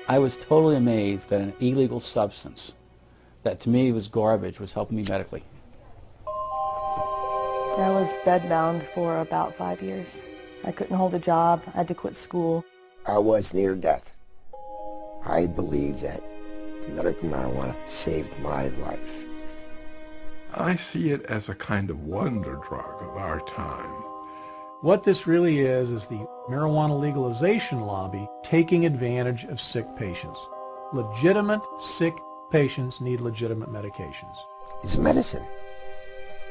I was totally amazed that an illegal substance that to me was garbage was helping me medically. I was bedbound for about 5 years. I couldn't hold a job. I had to quit school. I was near death. I believe that medical marijuana saved my life. I see it as a kind of wonder drug of our time. What this really is the marijuana legalization lobby taking advantage of sick patients. Legitimate sick patients need legitimate medications. It's a medicine.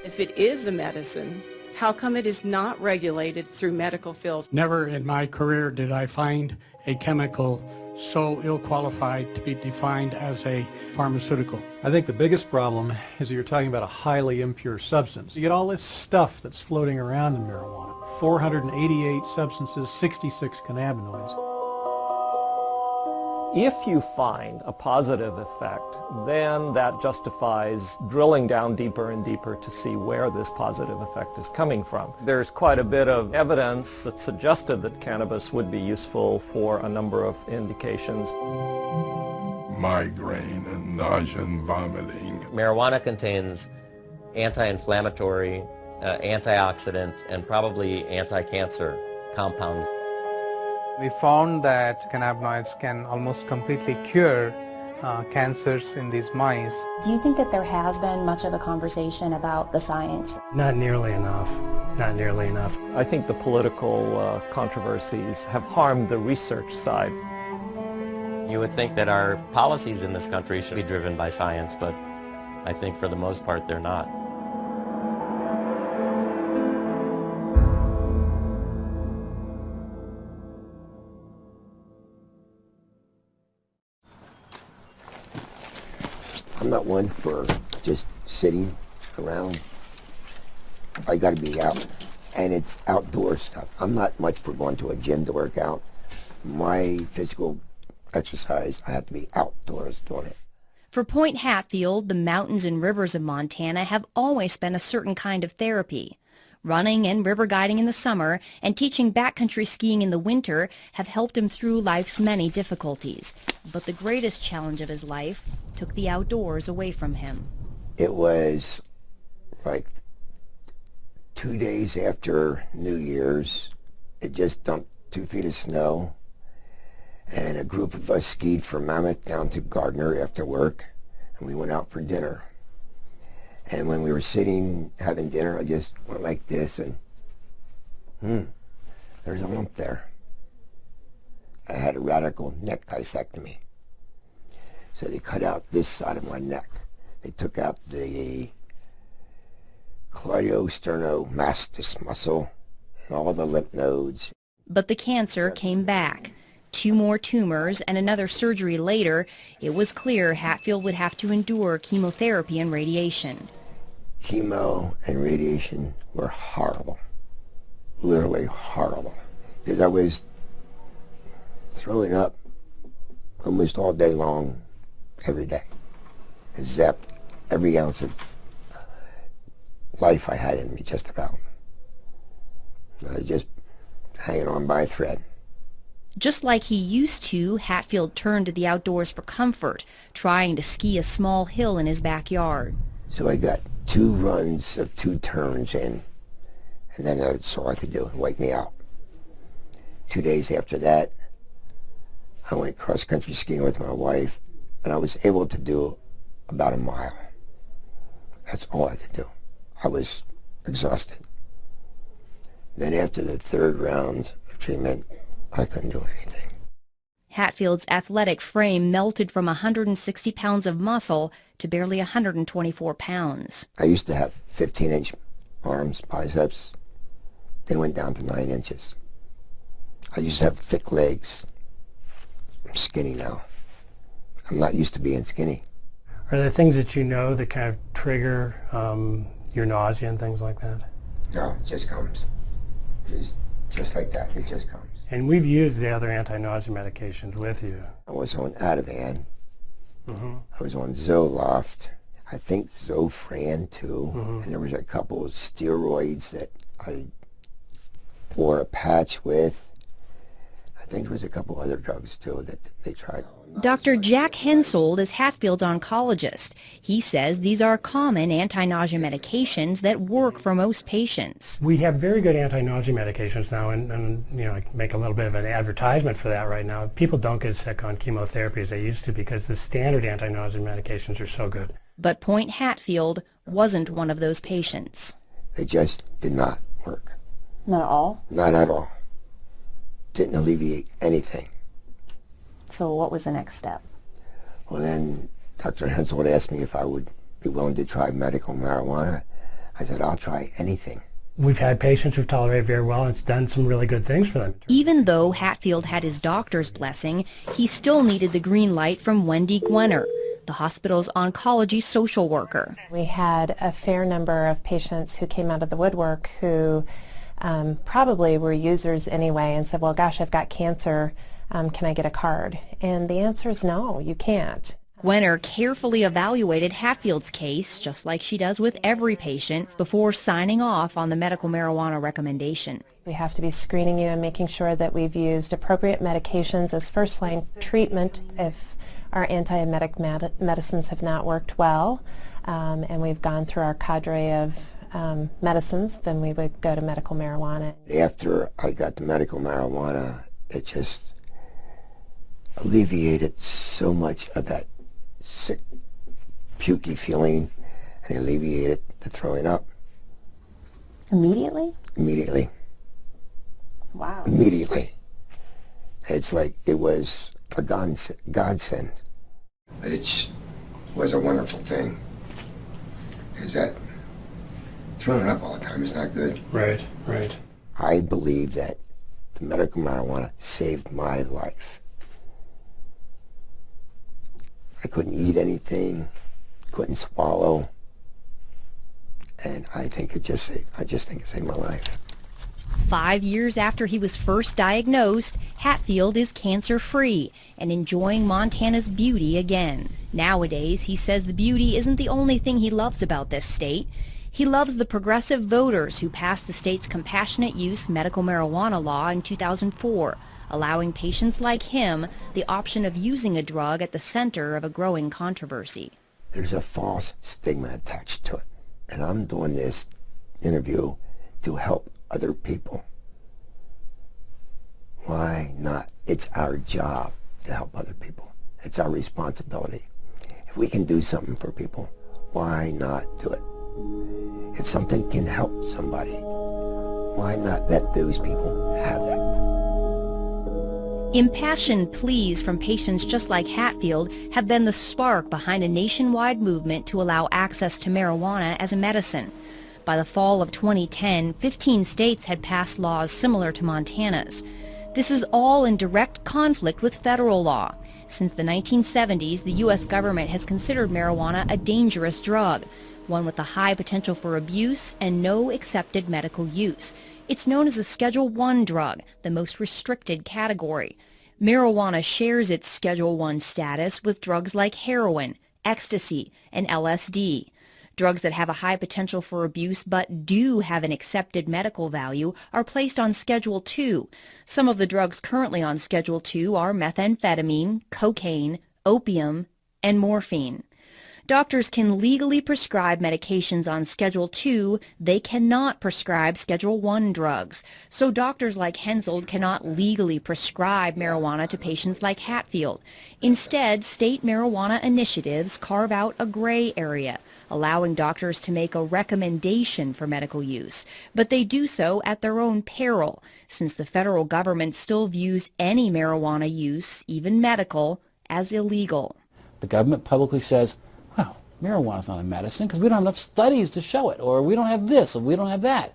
If it is a medicine, how come it is not regulated through medical fields? Never in my career did I find a chemical so ill-qualified to be defined as a pharmaceutical. I think the biggest problem is that you're talking about a highly impure substance. You get all this stuff that's floating around in marijuana. 488 substances, 66 cannabinoids. If you find a positive effect, then that justifies drilling down deeper and deeper to see where this positive effect is coming from. There's quite a bit of evidence that suggested that cannabis would be useful for a number of indications. Migraine and nausea and vomiting. Marijuana contains anti-inflammatory, antioxidant, and probably anti-cancer compounds. We found that cannabinoids can almost completely cure cancers in these mice. Do you think that there has been much of a conversation about the science? Not nearly enough. Not nearly enough. I think the political controversies have harmed the research side. You would think that our policies in this country should be driven by science, but I think for the most part they're not. I'm not one for just sitting around. I got to be out, and it's outdoor stuff. I'm not much for going to a gym to work out. My physical exercise, I have to be outdoors doing it. For Point Hatfield, the mountains and rivers of Montana have always been a certain kind of therapy. Running and river guiding in the summer and teaching backcountry skiing in the winter have helped him through life's many difficulties. But the greatest challenge of his life took the outdoors away from him. It was like 2 days after New Year's. It just dumped 2 feet of snow, and a group of us skied from Mammoth down to Gardner after work, and we went out for dinner. And when we were sitting having dinner, I just went like this, and there's a lump there. I had a radical neck discectomy. So they cut out this side of my neck. They took out the cleidosterniomastus muscle and all the lymph nodes. But the cancer came back. 2 more tumors and another surgery later, it was clear Hatfield would have to endure chemotherapy and radiation. Chemo and radiation were horrible, literally horrible, because I was throwing up almost all day long, every day. I zapped every ounce of life I had in me, just about. I was just hanging on by a thread. Just like he used to, Hatfield turned to the outdoors for comfort, trying to ski a small hill in his backyard. So I got 2 runs of 2 turns in, and then that's all I could do, wipe me out. 2 days after that, I went cross-country skiing with my wife, and I was able to do about a mile. That's all I could do. I was exhausted. Then after the 3rd round of treatment, I couldn't do anything. Hatfield's athletic frame melted from 160 pounds of muscle to barely 124 pounds. I used to have 15-inch arms, biceps. They went down to 9 inches. I used to have thick legs. I'm skinny now. I'm not used to being skinny. Are there things that you know that kind of trigger your nausea and things like that? No, it just comes. Just like that, it just comes. And we've used the other anti-nausea medications with you. I was on Ativan. I was on Zoloft. I think Zofran too. And there was a couple of steroids that I or a patch with, I think it was a couple other drugs too that they tried. Dr. Jack Hensold is Hatfield's oncologist. He says these are common anti-nausea medications that work for most patients. We have very good anti-nausea medications now, and you know, I make a little bit of an advertisement for that right now. People don't get sick on chemotherapy as they used to because the standard anti-nausea medications are so good. But Point Hatfield wasn't one of those patients. They just did not work. Not at all? Not at all. Didn't alleviate anything. So what was the next step? Well, then Dr. Hensel would ask me if I would be willing to try medical marijuana. I said, I'll try anything. We've had patients who've tolerated very well, and it's done some really good things for them. Even though Hatfield had his doctor's blessing, he still needed the green light from Wendy Gwenner, the hospital's oncology social worker. We had a fair number of patients who came out of the woodwork who probably were users anyway and said, well, gosh, I've got cancer. Can I get a card? And the answer is no, you can't. Gwenner carefully evaluated Hatfield's case, just like she does with every patient, before signing off on the medical marijuana recommendation. We have to be screening you and making sure that we've used appropriate medications as first-line treatment if our antiemetic medicines have not worked well, and we've gone through our cadre of medicines, then we would go to medical marijuana. After I got the medical marijuana, it just alleviated so much of that sick, pukey feeling, and alleviated the throwing up. Immediately? Immediately. Wow. Immediately. It's like it was a godsend. It was a wonderful thing. Because that throwing up all the time is not good. Right, right. I believe that the medical marijuana saved my life. I couldn't eat anything, couldn't swallow, and I just think it saved my life. 5 years after he was first diagnosed, Hatfield is cancer-free and enjoying Montana's beauty again. Nowadays, he says the beauty isn't the only thing he loves about this state. He loves the progressive voters who passed the state's compassionate use medical marijuana law in 2004, allowing patients like him the option of using a drug at the center of a growing controversy. There's a false stigma attached to it, and I'm doing this interview to help other people. Why not? It's our job to help other people. It's our responsibility. If we can do something for people, why not do it? If something can help somebody, why not let those people have that? Impassioned pleas from patients just like Hatfield have been the spark behind a nationwide movement to allow access to marijuana as a medicine. By the fall of 2010, 15 states had passed laws similar to Montana's. This is all in direct conflict with federal law. Since the 1970s, the U.S. government has considered marijuana a dangerous drug, one with a high potential for abuse and no accepted medical use. It's known as a Schedule I drug, the most restricted category. Marijuana shares its Schedule I status with drugs like heroin, ecstasy, and LSD. Drugs that have a high potential for abuse but do have an accepted medical value are placed on Schedule II. Some of the drugs currently on Schedule II are methamphetamine, cocaine, opium, and morphine. Doctors can legally prescribe medications on Schedule II. They cannot prescribe Schedule I drugs. So doctors like Hensold cannot legally prescribe marijuana to patients like Hatfield. Instead, state marijuana initiatives carve out a gray area, allowing doctors to make a recommendation for medical use. But they do so at their own peril, since the federal government still views any marijuana use, even medical, as illegal. The government publicly says, well, marijuana's not a medicine because we don't have enough studies to show it, or we don't have this, or we don't have that.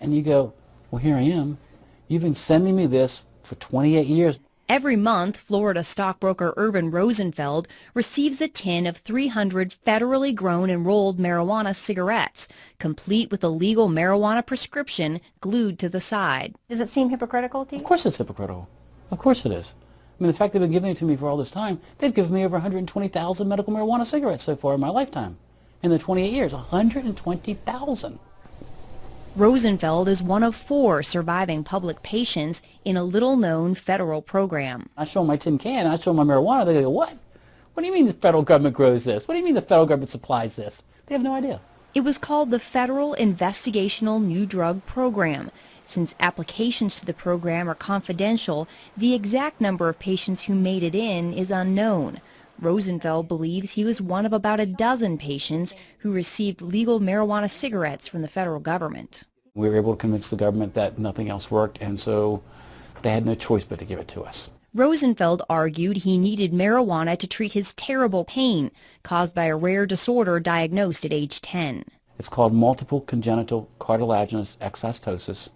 And you go, well, here I am. You've been sending me this for 28 years. Every month, Florida stockbroker Urban Rosenfeld receives a tin of 300 federally grown and rolled marijuana cigarettes, complete with a legal marijuana prescription glued to the side. Does it seem hypocritical to you? Of course it's hypocritical. Of course it is. I mean, the fact they've been giving it to me for all this time, they've given me over 120,000 medical marijuana cigarettes so far in my lifetime. In the 28 years, 120,000. Rosenfeld is one of 4 surviving public patients in a little-known federal program. I show them my tin can, and I show them my marijuana, they go, what? What do you mean the federal government grows this? What do you mean the federal government supplies this? They have no idea. It was called the Federal Investigational New Drug Program. Since applications to the program are confidential, the exact number of patients who made it in is unknown. Rosenfeld believes he was one of about a dozen patients who received legal marijuana cigarettes from the federal government. We were able to convince the government that nothing else worked, and so they had no choice but to give it to us. Rosenfeld argued he needed marijuana to treat his terrible pain caused by a rare disorder diagnosed at age 10. It's called multiple congenital cartilaginous exostosis,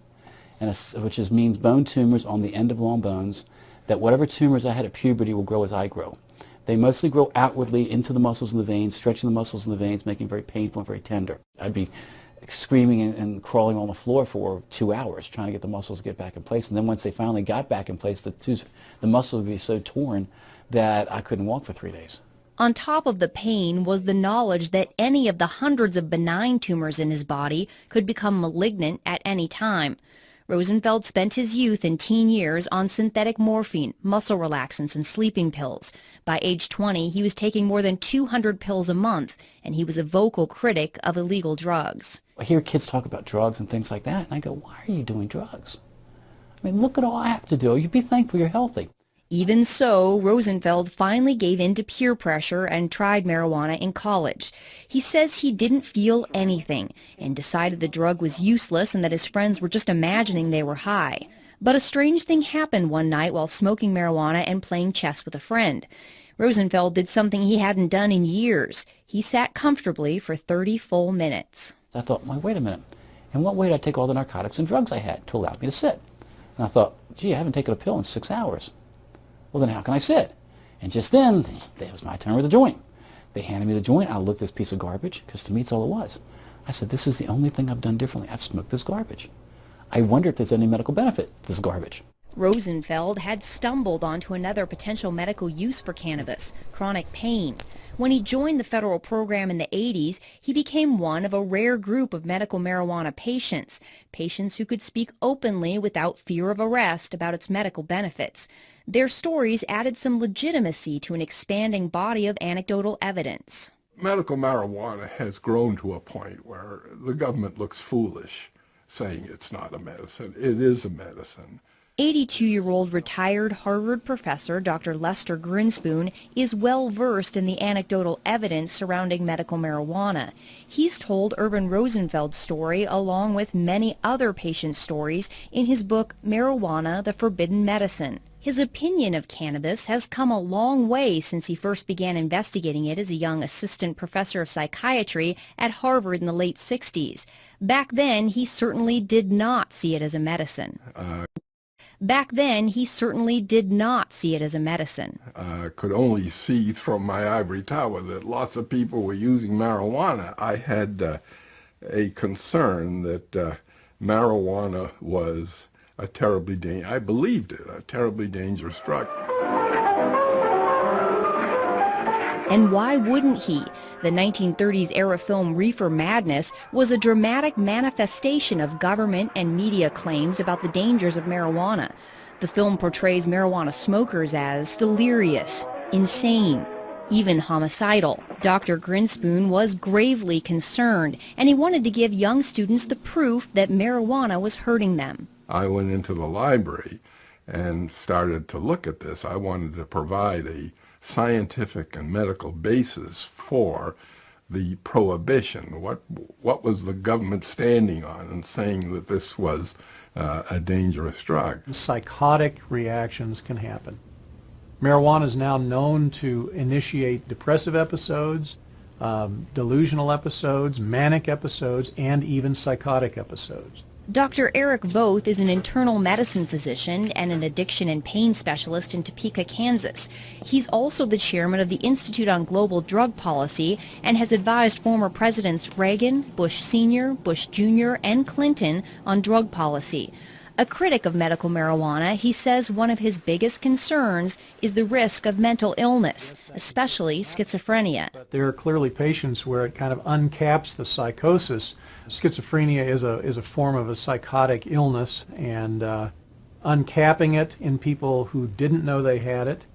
which means bone tumors on the end of long bones, that whatever tumors I had at puberty will grow as I grow. They mostly grow outwardly into the muscles and the veins, stretching the muscles and the veins, making it very painful and very tender. I'd be screaming and crawling on the floor for 2 hours trying to get the muscles to get back in place. And then once they finally got back in place, the muscle would be so torn that I couldn't walk for 3 days. On top of the pain was the knowledge that any of the hundreds of benign tumors in his body could become malignant at any time. Rosenfeld spent his youth and teen years on synthetic morphine, muscle relaxants, and sleeping pills. By age 20, he was taking more than 200 pills a month, and he was a vocal critic of illegal drugs. I hear kids talk about drugs and things like that, and I go, why are you doing drugs? I mean, look at all I have to do. You'd be thankful you're healthy. Even so, Rosenfeld finally gave in to peer pressure and tried marijuana in college. He says he didn't feel anything and decided the drug was useless and that his friends were just imagining they were high. But a strange thing happened one night while smoking marijuana and playing chess with a friend. Rosenfeld did something he hadn't done in years. He sat comfortably for 30 full minutes. I thought, well, wait a minute. In what way did I take all the narcotics and drugs I had to allow me to sit? And I thought, gee, I haven't taken a pill in 6 hours. Well, then how can I sit? And just then, it was my turn with the joint. They handed me the joint. I looked at this piece of garbage, because to me it's all it was. I said, this is the only thing I've done differently. I've smoked this garbage. I wonder if there's any medical benefit to this garbage. Rosenfeld had stumbled onto another potential medical use for cannabis, chronic pain. When he joined the federal program in the 80s, he became one of a rare group of medical marijuana patients, patients who could speak openly without fear of arrest about its medical benefits. Their stories added some legitimacy to an expanding body of anecdotal evidence. Medical marijuana has grown to a point where the government looks foolish saying it's not a medicine. It is a medicine. 82-year-old retired Harvard professor Dr. Lester Grinspoon is well versed in the anecdotal evidence surrounding medical marijuana. He's told Urban Rosenfeld's story along with many other patient stories in his book Marijuana, the Forbidden Medicine. His opinion of cannabis has come a long way since he first began investigating it as a young assistant professor of psychiatry at Harvard in the late 60s. Back then, he certainly did not see it as a medicine. Back then, he certainly did not see it as a medicine. I could only see from my ivory tower that lots of people were using marijuana. I had a concern that marijuana was a terribly I believed it, a terribly dangerous drug. And why wouldn't he? The 1930s era film Reefer Madness was a dramatic manifestation of government and media claims about the dangers of marijuana. The film portrays marijuana smokers as delirious, insane, even homicidal. Dr. Grinspoon was gravely concerned, and he wanted to give young students the proof that marijuana was hurting them. I went into the library and started to look at this. I wanted to provide a scientific and medical basis for the prohibition. What was the government standing on and saying that this was a dangerous drug? Psychotic reactions can happen. Marijuana is now known to initiate depressive episodes, delusional episodes, manic episodes, and even psychotic episodes. Dr. Eric Voth is an internal medicine physician and an addiction and pain specialist in Topeka, Kansas. He's also the chairman of the Institute on Global Drug Policy and has advised former presidents Reagan, Bush Sr., Bush Jr., and Clinton on drug policy. A critic of medical marijuana, he says one of his biggest concerns is the risk of mental illness, especially schizophrenia. There are clearly patients where it kind of uncaps the psychosis. Schizophrenia is a form of a psychotic illness, and uncapping it in people who didn't know they had it.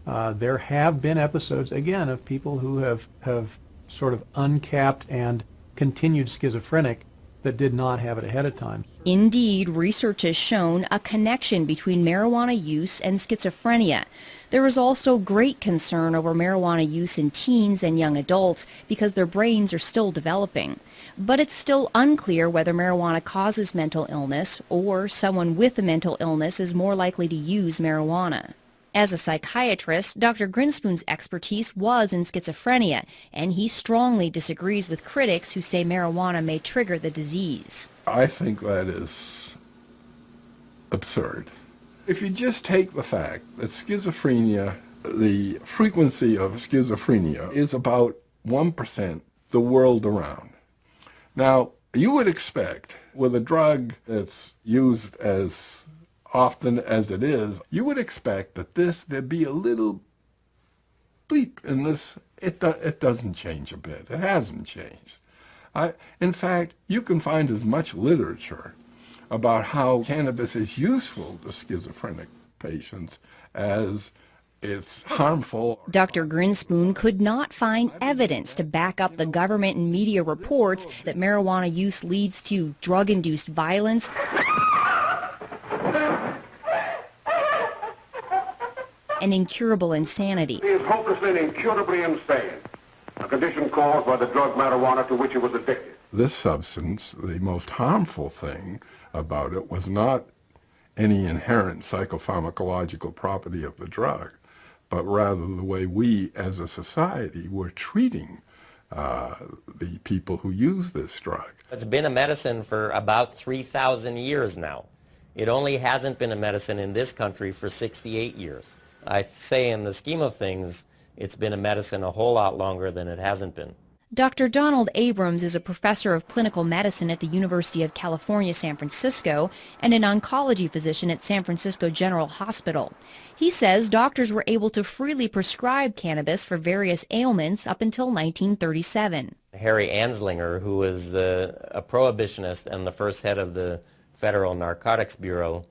There have been episodes, again, of people who have sort of uncapped and continued schizophrenic that did not have it ahead of time. Indeed, research has shown a connection between marijuana use and schizophrenia. There is also great concern over marijuana use in teens and young adults because their brains are still developing. But it's still unclear whether marijuana causes mental illness or someone with a mental illness is more likely to use marijuana. As a psychiatrist, Dr. Grinspoon's expertise was in schizophrenia, and he strongly disagrees with critics who say marijuana may trigger the disease. I think that is absurd. If you just take the fact that schizophrenia, the frequency of schizophrenia is about 1% the world around. Now, you would expect with a drug that's used as often as it is, you would expect that there'd be a little bleep in this. It doesn't change a bit. It hasn't changed. In fact, you can find as much literature about how cannabis is useful to schizophrenic patients as it's harmful. Dr. Grinspoon could not find evidence to back up the government and media reports that marijuana use leads to drug-induced violence, and incurable insanity. He is hopelessly and incurably insane, a condition caused by the drug marijuana to which he was addicted. This substance, the most harmful thing about it was not any inherent psychopharmacological property of the drug, but rather the way we as a society were treating the people who use this drug. It's been a medicine for about 3,000 years now. It only hasn't been a medicine in this country for 68 years. I say in the scheme of things, it's been a medicine a whole lot longer than it hasn't been. Dr. Donald Abrams is a professor of clinical medicine at the University of California, San Francisco, and an oncology physician at San Francisco General Hospital. He says doctors were able to freely prescribe cannabis for various ailments up until 1937. Harry Anslinger, who was a prohibitionist and the first head of the Federal Narcotics Bureau,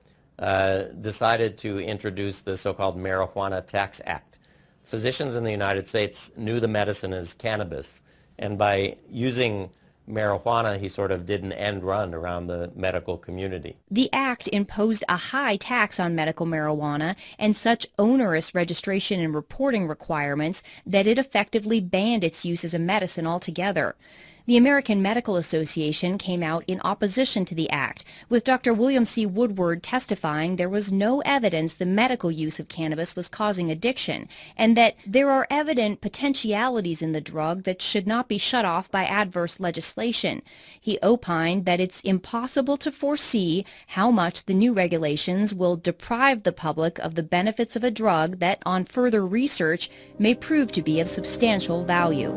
decided to introduce the so-called Marijuana Tax Act. Physicians in the United States knew the medicine as cannabis, and by using marijuana, he sort of did an end run around the medical community. The act imposed a high tax on medical marijuana and such onerous registration and reporting requirements that it effectively banned its use as a medicine altogether. The American Medical Association came out in opposition to the act, with Dr. William C. Woodward testifying there was no evidence the medical use of cannabis was causing addiction, and that there are evident potentialities in the drug that should not be shut off by adverse legislation. He opined that it's impossible to foresee how much the new regulations will deprive the public of the benefits of a drug that, on further research, may prove to be of substantial value.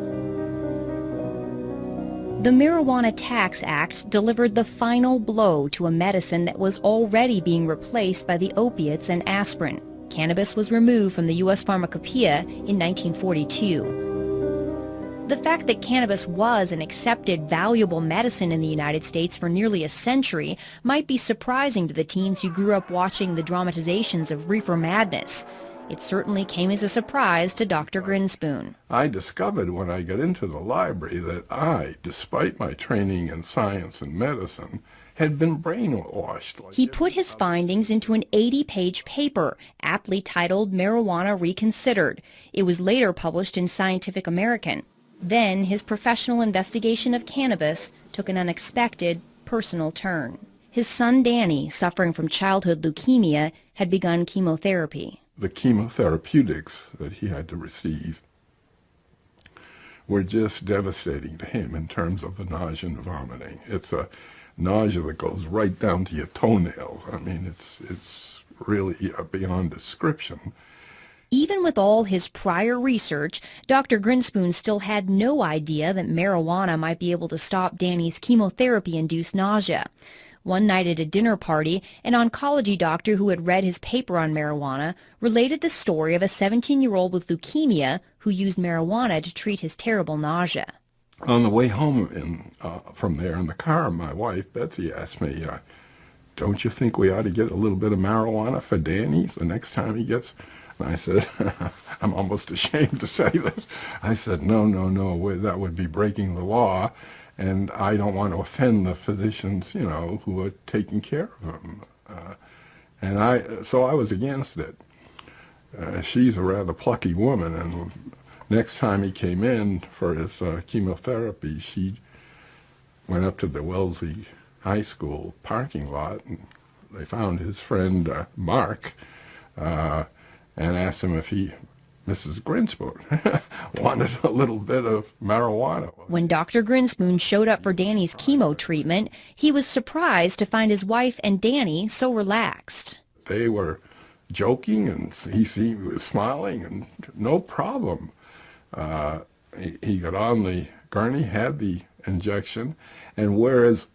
The Marijuana Tax Act delivered the final blow to a medicine that was already being replaced by the opiates and aspirin. Cannabis was removed from the U.S. Pharmacopoeia in 1942. The fact that cannabis was an accepted, valuable medicine in the United States for nearly a century might be surprising to the teens who grew up watching the dramatizations of reefer madness. It certainly came as a surprise to Dr. Grinspoon. I discovered when I got into the library that I, despite my training in science and medicine, had been brainwashed. He put his findings into an 80-page paper, aptly titled Marijuana Reconsidered. It was later published in Scientific American. Then his professional investigation of cannabis took an unexpected, personal turn. His son Danny, suffering from childhood leukemia, had begun chemotherapy. The chemotherapeutics that he had to receive were just devastating to him in terms of the nausea and vomiting. It's a nausea that goes right down to your toenails. I mean, it's really beyond description. Even with all his prior research, Dr. Grinspoon still had no idea that marijuana might be able to stop Danny's chemotherapy-induced nausea. One night at a dinner party, an oncology doctor who had read his paper on marijuana related the story of a 17-year-old with leukemia who used marijuana to treat his terrible nausea. On the way home from there in the car, my wife, Betsy, asked me, don't you think we ought to get a little bit of marijuana for Danny the next time he gets... And I said, I'm almost ashamed to say this. I said, no, that would be breaking the law, and I don't want to offend the physicians, who are taking care of him. So I was against it. She's a rather plucky woman, and next time he came in for his chemotherapy, she went up to the Wellesley High School parking lot, and they found his friend Mark, and asked him if Mrs. Grinspoon, wanted a little bit of marijuana. When Dr. Grinspoon showed up for Danny's chemo treatment, he was surprised to find his wife and Danny so relaxed. They were joking, and he was smiling, and no problem. He got on the gurney, had the injection, and whereas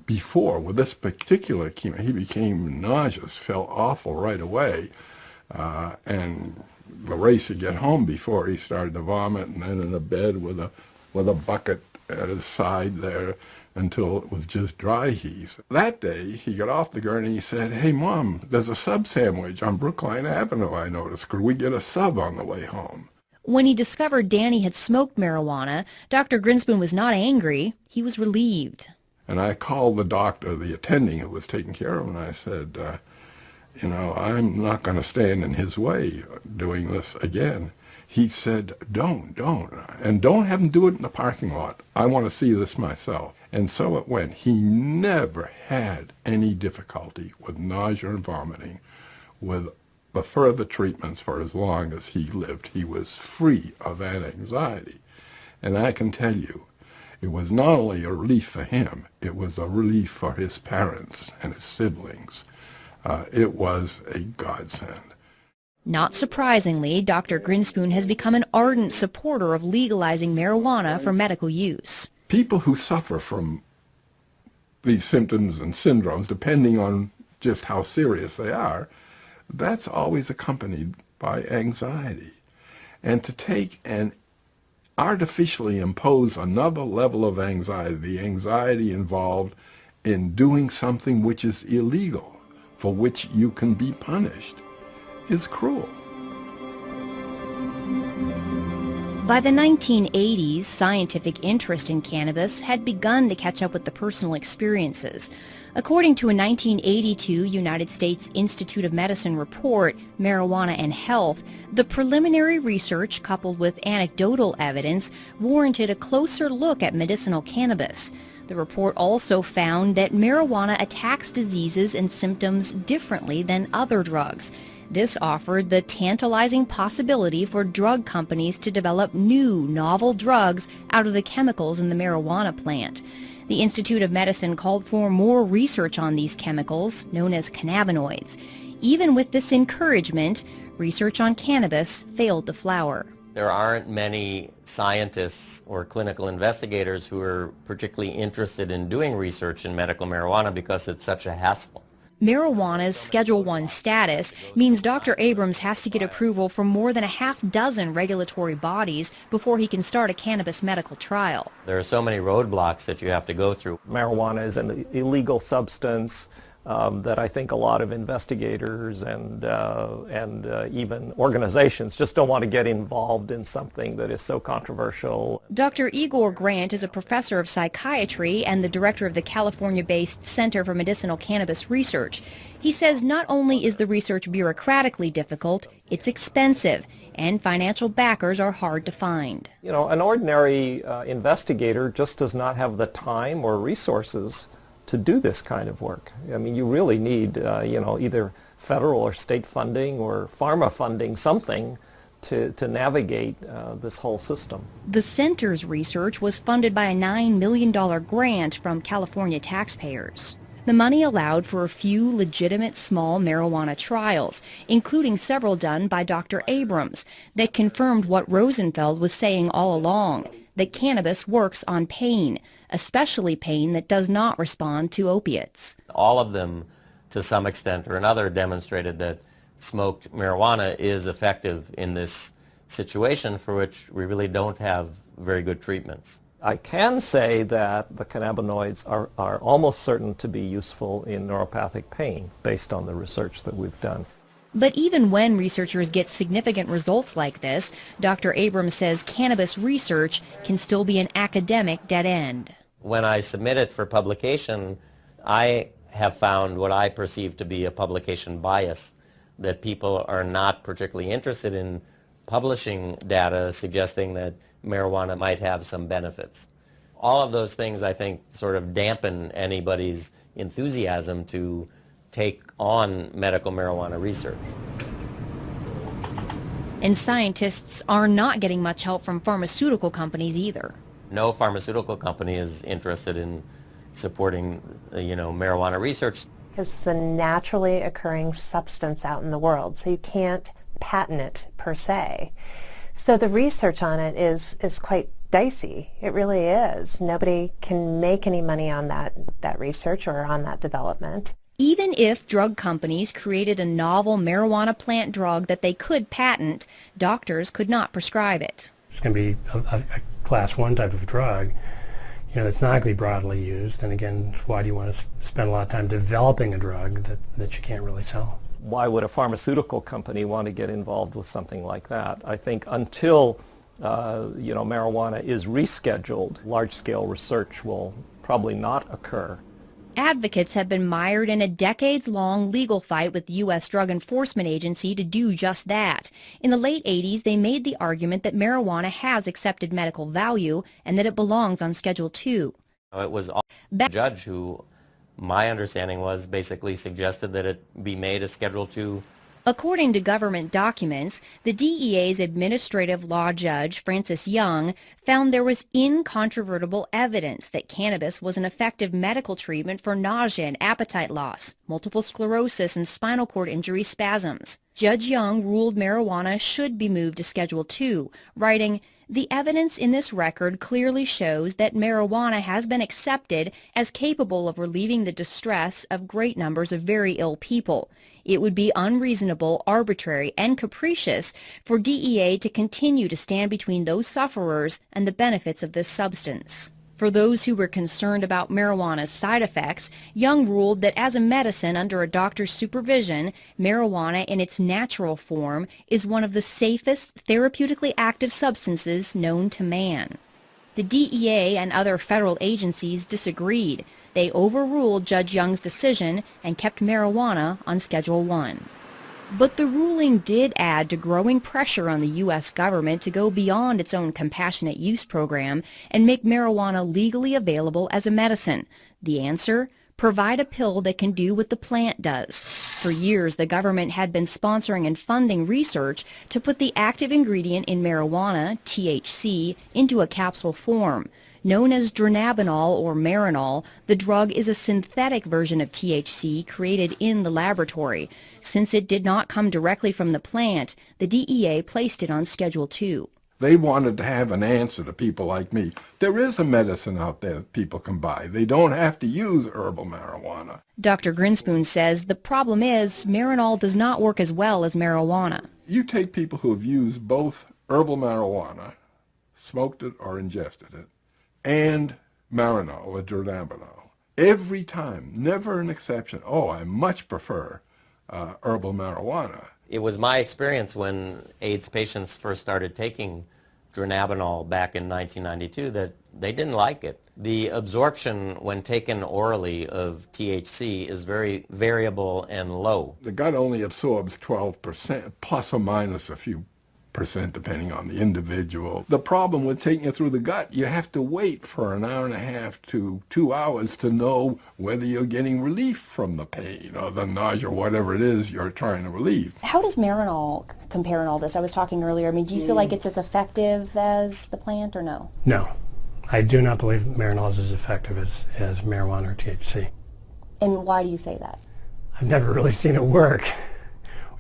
before, with this particular chemo, he became nauseous, felt awful right away, and the race to get home before he started to vomit, and then in a bed with a bucket at his side there until it was just dry heaves. That day, he got off the gurney, he said, "Hey, Mom, there's a sub sandwich on Brookline Avenue, I noticed. Could we get a sub on the way home?" When he discovered Danny had smoked marijuana, Dr. Grinspoon was not angry. He was relieved. And I called the doctor, the attending who was taking care of him, and I said, I'm not going to stand in his way doing this again. He said, don't. And don't have him do it in the parking lot. I want to see this myself. And so it went. He never had any difficulty with nausea and vomiting. With the further treatments for as long as he lived, he was free of that anxiety. And I can tell you, it was not only a relief for him, it was a relief for his parents and his siblings. It was a godsend. Not surprisingly, Dr. Grinspoon has become an ardent supporter of legalizing marijuana for medical use. People who suffer from these symptoms and syndromes, depending on just how serious they are, that's always accompanied by anxiety. And to take and artificially impose another level of anxiety, the anxiety involved in doing something which is illegal, for which you can be punished, is cruel. By the 1980s, scientific interest in cannabis had begun to catch up with the personal experiences. According to a 1982 United States Institute of Medicine report, Marijuana and Health, the preliminary research coupled with anecdotal evidence warranted a closer look at medicinal cannabis. The report also found that marijuana attacks diseases and symptoms differently than other drugs. This offered the tantalizing possibility for drug companies to develop new, novel drugs out of the chemicals in the marijuana plant. The Institute of Medicine called for more research on these chemicals, known as cannabinoids. Even with this encouragement, research on cannabis failed to flower. There aren't many scientists or clinical investigators who are particularly interested in doing research in medical marijuana because it's such a hassle. Marijuana's Schedule I status means Dr. Abrams has to get approval from more than a half dozen regulatory bodies before he can start a cannabis medical trial. There are so many roadblocks that you have to go through. Marijuana is an illegal substance that I think a lot of investigators and even organizations just don't want to get involved in something that is so controversial. Dr. Igor Grant is a professor of psychiatry and the director of the California-based Center for Medicinal Cannabis Research. He says not only is the research bureaucratically difficult, it's expensive, and financial backers are hard to find. You know, an ordinary investigator just does not have the time or resources to do this kind of work. I mean, you really need, either federal or state funding or pharma funding, something to navigate this whole system. The center's research was funded by a $9 million grant from California taxpayers. The money allowed for a few legitimate small marijuana trials, including several done by Dr. Abrams, that confirmed what Rosenfeld was saying all along, that cannabis works on pain, especially pain that does not respond to opiates. All of them, to some extent or another, demonstrated that smoked marijuana is effective in this situation for which we really don't have very good treatments. I can say that the cannabinoids are almost certain to be useful in neuropathic pain based on the research that we've done. But even when researchers get significant results like this, Dr. Abrams says cannabis research can still be an academic dead end. When I submit it for publication, I have found what I perceive to be a publication bias, that people are not particularly interested in publishing data suggesting that marijuana might have some benefits. All of those things, I think, sort of dampen anybody's enthusiasm to take on medical marijuana research. And scientists are not getting much help from pharmaceutical companies either. No pharmaceutical company is interested in supporting, marijuana research. Because it's a naturally occurring substance out in the world, so you can't patent it per se. So the research on it is quite dicey. It really is. Nobody can make any money on that research or on that development. Even if drug companies created a novel marijuana plant drug that they could patent, doctors could not prescribe it. It's going to be a class 1 type of drug. It's not going to be broadly used. And again, why do you want to spend a lot of time developing a drug that you can't really sell? Why would a pharmaceutical company want to get involved with something like that? I think until marijuana is rescheduled, large-scale research will probably not occur. Advocates have been mired in a decades-long legal fight with the U.S. Drug Enforcement Agency to do just that. In the late 80s, they made the argument that marijuana has accepted medical value and that it belongs on Schedule II. It was the judge who, my understanding was, basically suggested that it be made a Schedule II. According to government documents, the DEA's administrative law judge, Francis Young, found there was incontrovertible evidence that cannabis was an effective medical treatment for nausea and appetite loss, multiple sclerosis, and spinal cord injury spasms. Judge Young ruled marijuana should be moved to Schedule II, writing, "The evidence in this record clearly shows that marijuana has been accepted as capable of relieving the distress of great numbers of very ill people. It would be unreasonable, arbitrary, and capricious for DEA to continue to stand between those sufferers and the benefits of this substance." For those who were concerned about marijuana's side effects, Young ruled that as a medicine under a doctor's supervision, marijuana in its natural form is one of the safest therapeutically active substances known to man. The DEA and other federal agencies disagreed. They overruled Judge Young's decision and kept marijuana on Schedule I. But the ruling did add to growing pressure on the U.S. government to go beyond its own compassionate use program and make marijuana legally available as a medicine. The answer? Provide a pill that can do what the plant does. For years, the government had been sponsoring and funding research to put the active ingredient in marijuana, THC, into a capsule form. Known as dronabinol or Marinol, the drug is a synthetic version of THC created in the laboratory. Since it did not come directly from the plant, the DEA placed it on Schedule II. They wanted to have an answer to people like me. There is a medicine out there that people can buy. They don't have to use herbal marijuana. Dr. Grinspoon says the problem is Marinol does not work as well as marijuana. You take people who have used both herbal marijuana, smoked it or ingested it, and Marinol or dronabinol. Every time, never an exception. Oh, I much prefer herbal marijuana. It was my experience when AIDS patients first started taking dronabinol back in 1992 that they didn't like it. The absorption when taken orally of THC is very variable and low. The gut only absorbs 12%, plus or minus a few percent depending on the individual. The problem with taking it through the gut, you have to wait for an hour and a half to 2 hours to know whether you're getting relief from the pain or the nausea or whatever it is you're trying to relieve. How does Marinol compare in all this? I was talking earlier. Do you feel like it's as effective as the plant or no? No. I do not believe Marinol is as effective as marijuana or THC. And why do you say that? I've never really seen it work.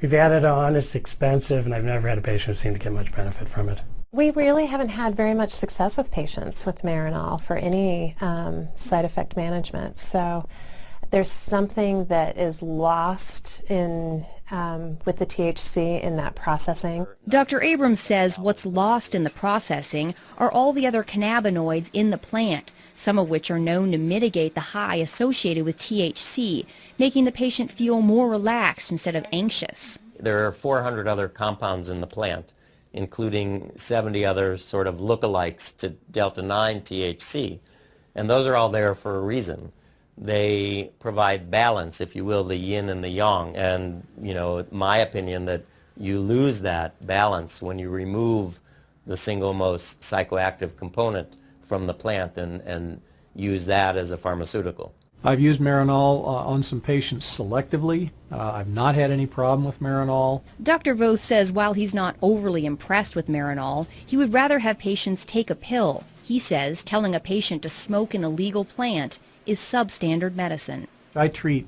We've added on, it's expensive, and I've never had a patient who seemed to get much benefit from it. We really haven't had very much success with patients with Marinol for any side effect management. So there's something that is lost in with the THC in that processing. Dr. Abrams says what's lost in the processing are all the other cannabinoids in the plant, some of which are known to mitigate the high associated with THC, making the patient feel more relaxed instead of anxious. There are 400 other compounds in the plant, including 70 other sort of lookalikes to delta-9 THC, and those are all there for a reason. They provide balance, if you will, the yin and the yang, and my opinion that you lose that balance when you remove the single most psychoactive component from the plant and use that as a pharmaceutical. I've used Marinol on some patients selectively. I've not had any problem with Marinol. Dr. Voth says while he's not overly impressed with Marinol, he would rather have patients take a pill. He says telling a patient to smoke an illegal plant is substandard medicine. I treat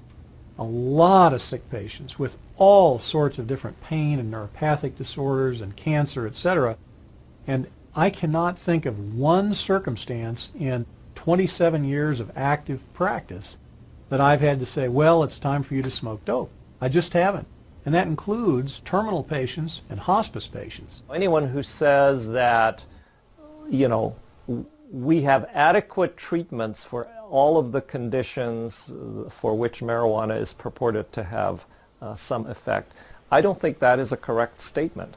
a lot of sick patients with all sorts of different pain and neuropathic disorders and cancer, etc. And I cannot think of one circumstance in 27 years of active practice that I've had to say, well, it's time for you to smoke dope. I just haven't. And that includes terminal patients and hospice patients. Anyone who says that, we have adequate treatments for all of the conditions for which marijuana is purported to have some effect, I don't think that is a correct statement.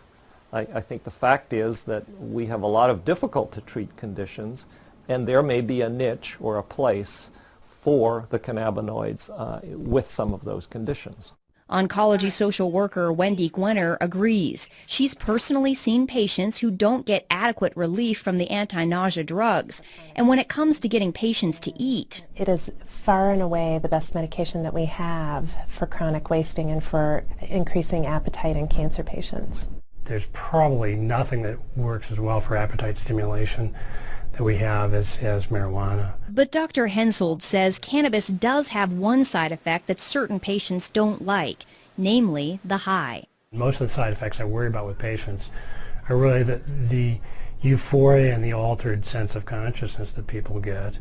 I think the fact is that we have a lot of difficult to treat conditions, and there may be a niche or a place for the cannabinoids with some of those conditions. Oncology social worker Wendy Gwenner agrees. She's personally seen patients who don't get adequate relief from the anti-nausea drugs. And when it comes to getting patients to eat, it is far and away the best medication that we have for chronic wasting and for increasing appetite in cancer patients. There's probably nothing that works as well for appetite stimulation that we have as marijuana. But Dr. Hensoldt says cannabis does have one side effect that certain patients don't like, namely the high. Most of the side effects I worry about with patients are really the euphoria and the altered sense of consciousness that people get,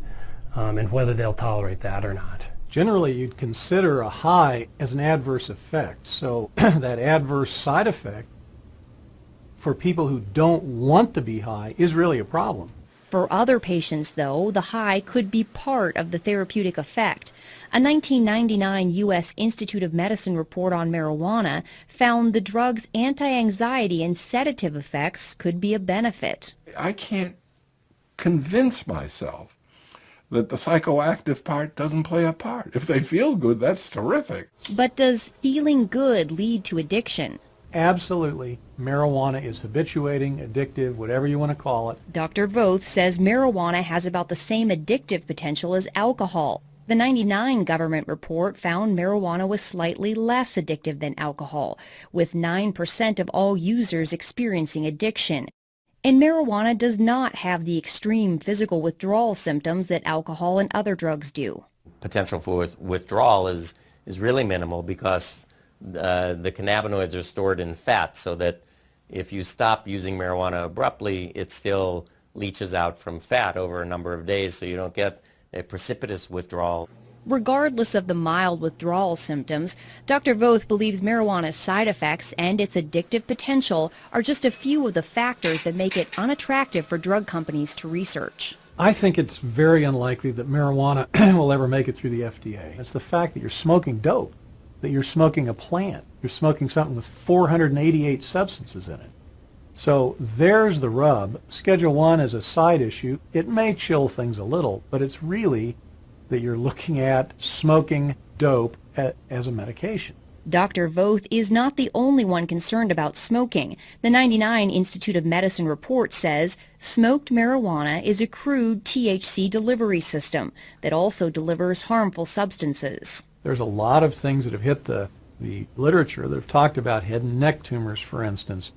and whether they'll tolerate that or not. Generally, you'd consider a high as an adverse effect. So that adverse side effect for people who don't want to be high is really a problem. For other patients, though, the high could be part of the therapeutic effect. A 1999 U.S. Institute of Medicine report on marijuana found the drug's anti-anxiety and sedative effects could be a benefit. I can't convince myself that the psychoactive part doesn't play a part. If they feel good, that's terrific. But does feeling good lead to addiction? Absolutely. Marijuana is habituating, addictive, whatever you want to call it. Dr. Voth says marijuana has about the same addictive potential as alcohol. The 1999 government report found marijuana was slightly less addictive than alcohol, with 9% of all users experiencing addiction. And marijuana does not have the extreme physical withdrawal symptoms that alcohol and other drugs do. Potential for withdrawal is really minimal because the cannabinoids are stored in fat, so that if you stop using marijuana abruptly, it still leaches out from fat over a number of days, so you don't get a precipitous withdrawal. Regardless of the mild withdrawal symptoms, Dr. Voth believes marijuana's side effects and its addictive potential are just a few of the factors that make it unattractive for drug companies to research. I think it's very unlikely that marijuana will ever make it through the FDA. It's the fact that you're smoking dope, that you're smoking a plant. You're smoking something with 488 substances in it. So there's the rub. Schedule 1 is a side issue. It may chill things a little, but it's really that you're looking at smoking dope as a medication. Dr. Voth is not the only one concerned about smoking. The 1999 Institute of Medicine report says smoked marijuana is a crude THC delivery system that also delivers harmful substances. There's a lot of things that have hit the literature that have talked about head and neck tumors, for instance,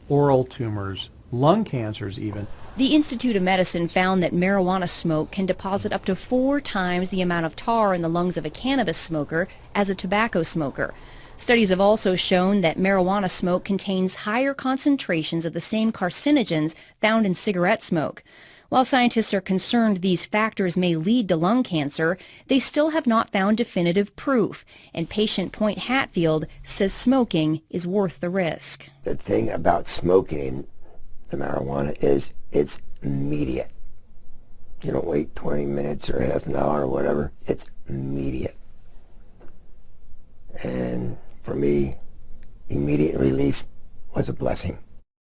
oral tumors, lung cancers even. The Institute of Medicine found that marijuana smoke can deposit up to 4 times the amount of tar in the lungs of a cannabis smoker as a tobacco smoker. Studies have also shown that marijuana smoke contains higher concentrations of the same carcinogens found in cigarette smoke. While scientists are concerned these factors may lead to lung cancer, they still have not found definitive proof, and patient Point Hatfield says smoking is worth the risk. The thing about smoking the marijuana is it's immediate. You don't wait 20 minutes or half an hour or whatever. It's immediate. And for me, immediate relief was a blessing.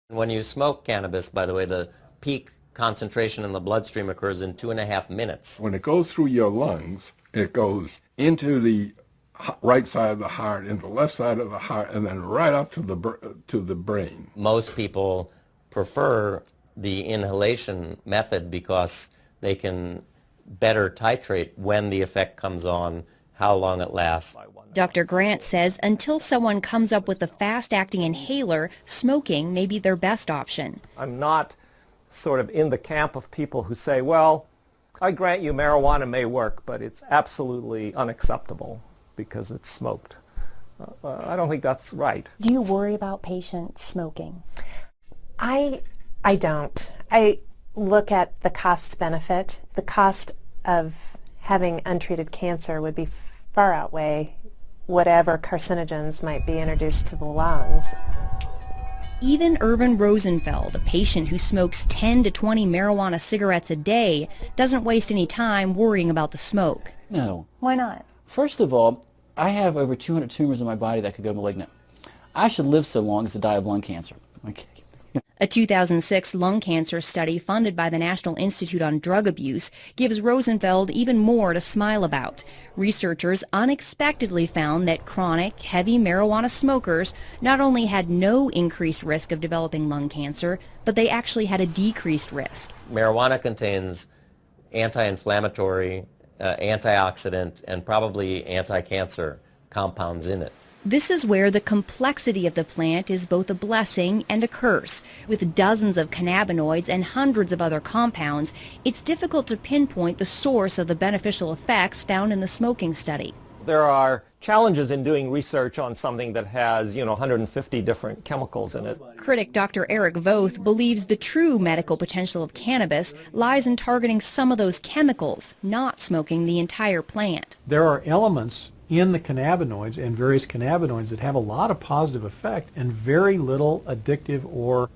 When you smoke cannabis, by the way, the peak concentration in the bloodstream occurs in 2.5 minutes. When it goes through your lungs, it goes into the right side of the heart, into the left side of the heart, and then right up to the brain. Most people prefer the inhalation method because they can better titrate when the effect comes on, how long it lasts. Dr. Grant says until someone comes up with a fast-acting inhaler, smoking may be their best option. I'm not sort of in the camp of people who say, well, I grant you marijuana may work, but it's absolutely unacceptable because it's smoked. I don't think that's right. Do you worry about patients smoking? I don't. I look at the cost benefit. The cost of having untreated cancer would be far outweigh whatever carcinogens might be introduced to the lungs. Even Irvin Rosenfeld, a patient who smokes 10 to 20 marijuana cigarettes a day, doesn't waste any time worrying about the smoke. No. Why not? First of all, I have over 200 tumors in my body that could go malignant. I should live so long as to die of lung cancer. Okay. A 2006 lung cancer study funded by the National Institute on Drug Abuse gives Rosenfeld even more to smile about. Researchers unexpectedly found that chronic, heavy marijuana smokers not only had no increased risk of developing lung cancer, but they actually had a decreased risk. Marijuana contains anti-inflammatory, antioxidant, and probably anti-cancer compounds in it. This is where the complexity of the plant is both a blessing and a curse. With dozens of cannabinoids and hundreds of other compounds, it's difficult to pinpoint the source of the beneficial effects found in the smoking study. There are challenges in doing research on something that has, 150 different chemicals in it. Critic Dr. Eric Voth believes the true medical potential of cannabis lies in targeting some of those chemicals, not smoking the entire plant. There are elements in the cannabinoids and various cannabinoids that have a lot of positive effect and very little addictive or